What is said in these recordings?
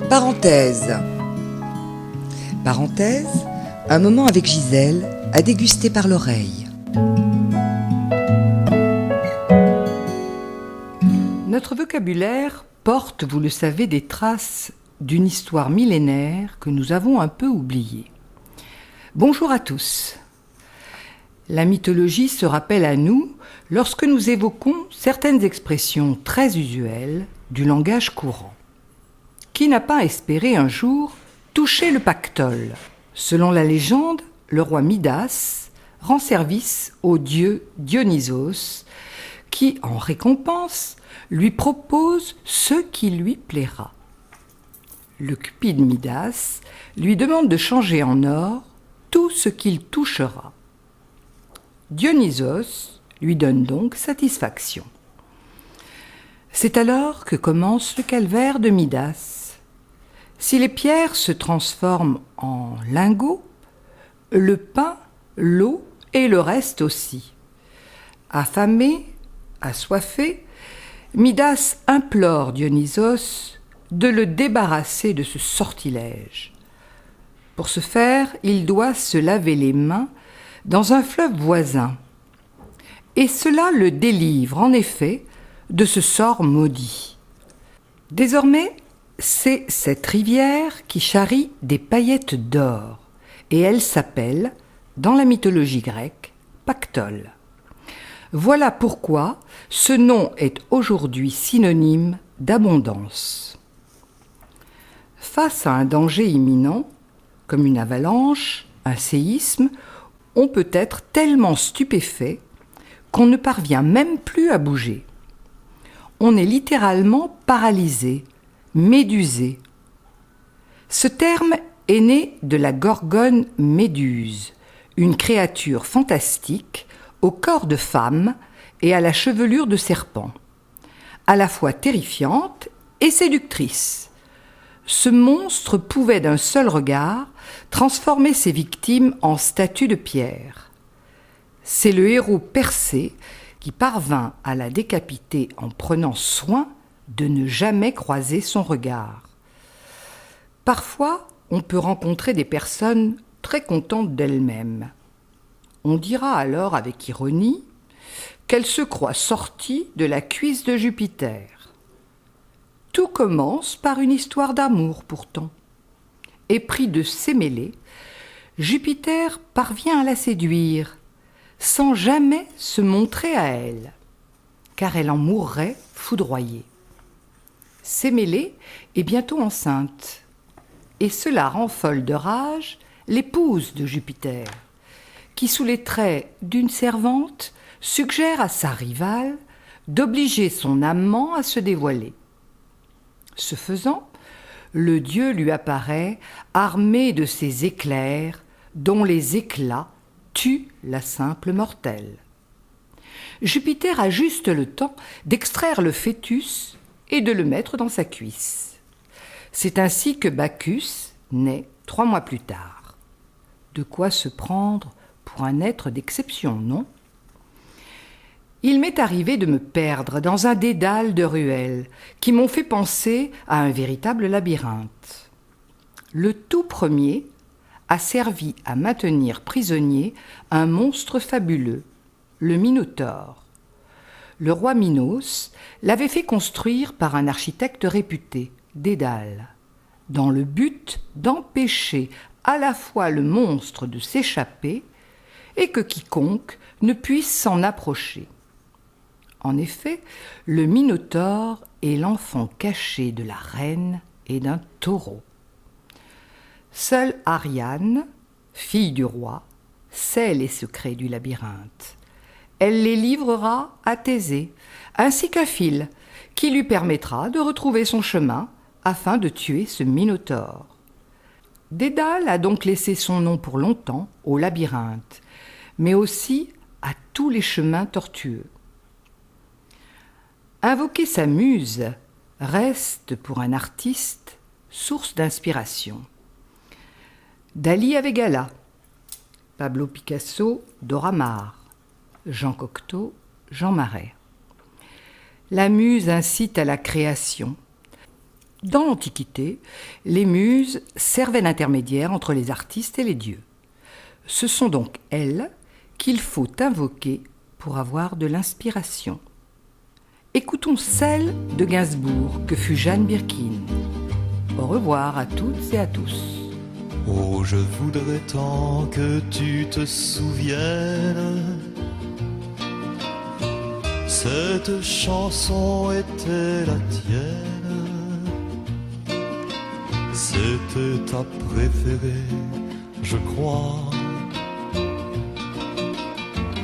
Parenthèse. Parenthèse, un moment avec Gisèle à déguster par l'oreille. Notre vocabulaire porte, vous le savez, des traces d'une histoire millénaire que nous avons un peu oubliée. Bonjour à tous. La mythologie se rappelle à nous lorsque nous évoquons certaines expressions très usuelles du langage courant. Qui n'a pas espéré un jour toucher le pactole ? Selon la légende, le roi Midas rend service au dieu Dionysos qui, en récompense, lui propose ce qui lui plaira. Le cupide Midas lui demande de changer en or tout ce qu'il touchera. Dionysos lui donne donc satisfaction. C'est alors que commence le calvaire de Midas. Si les pierres se transforment en lingots, le pain, l'eau et le reste aussi. Affamé, assoiffé, Midas implore Dionysos de le débarrasser de ce sortilège. Pour ce faire, il doit se laver les mains dans un fleuve voisin. Et cela le délivre, en effet, de ce sort maudit. Désormais, c'est cette rivière qui charrie des paillettes d'or, et elle s'appelle, dans la mythologie grecque, Pactole. Voilà pourquoi ce nom est aujourd'hui synonyme d'abondance. Face à un danger imminent, comme une avalanche, un séisme, on peut être tellement stupéfait qu'on ne parvient même plus à bouger. On est littéralement paralysé, médusé. Ce terme est né de la gorgone méduse, une créature fantastique au corps de femme et à la chevelure de serpent, à la fois terrifiante et séductrice. Ce monstre pouvait d'un seul regard transformer ses victimes en statues de pierre. C'est le héros Persée qui parvint à la décapiter en prenant soin de ne jamais croiser son regard. Parfois, on peut rencontrer des personnes très contentes d'elles-mêmes. On dira alors avec ironie qu'elles se croient sorties de la cuisse de Jupiter. Tout commence par une histoire d'amour pourtant. Épris de Sémélé, Jupiter parvient à la séduire, sans jamais se montrer à elle, car elle en mourrait foudroyée. Sémélé est bientôt enceinte, et cela rend folle de rage l'épouse de Jupiter, qui sous les traits d'une servante suggère à sa rivale d'obliger son amant à se dévoiler. Ce faisant, le dieu lui apparaît armé de ses éclairs dont les éclats tuent la simple mortelle. Jupiter a juste le temps d'extraire le fœtus et de le mettre dans sa cuisse. C'est ainsi que Bacchus naît 3 mois plus tard. De quoi se prendre pour un être d'exception, non ? Il m'est arrivé de me perdre dans un dédale de ruelles qui m'ont fait penser à un véritable labyrinthe. Le tout premier a servi à maintenir prisonnier un monstre fabuleux, le Minotaure. Le roi Minos l'avait fait construire par un architecte réputé, Dédale, dans le but d'empêcher à la fois le monstre de s'échapper et que quiconque ne puisse s'en approcher. En effet, le Minotaure est l'enfant caché de la reine et d'un taureau. Seule Ariane, fille du roi, sait les secrets du labyrinthe. Elle les livrera à Thésée, ainsi qu'à Phile, qui lui permettra de retrouver son chemin afin de tuer ce Minotaure. Dédale a donc laissé son nom pour longtemps au labyrinthe, mais aussi à tous les chemins tortueux. Invoquer sa muse reste pour un artiste source d'inspiration. Dali avait Gala, Pablo Picasso, Dora Maar, Jean Cocteau, Jean Marais. La muse incite à la création. Dans l'Antiquité, les muses servaient d'intermédiaires entre les artistes et les dieux. Ce sont donc elles qu'il faut invoquer pour avoir de l'inspiration. Écoutons celle de Gainsbourg que fut Jeanne Birkin. Au revoir à toutes et à tous. Oh, je voudrais tant que tu te souviennes. Cette chanson était la tienne. C'était ta préférée, je crois.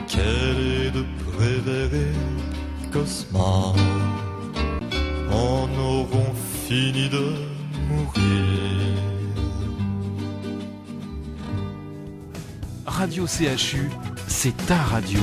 Quelle est de Prévert, Cosma en auront fini de mourir. Radio CHU, c'est ta radio.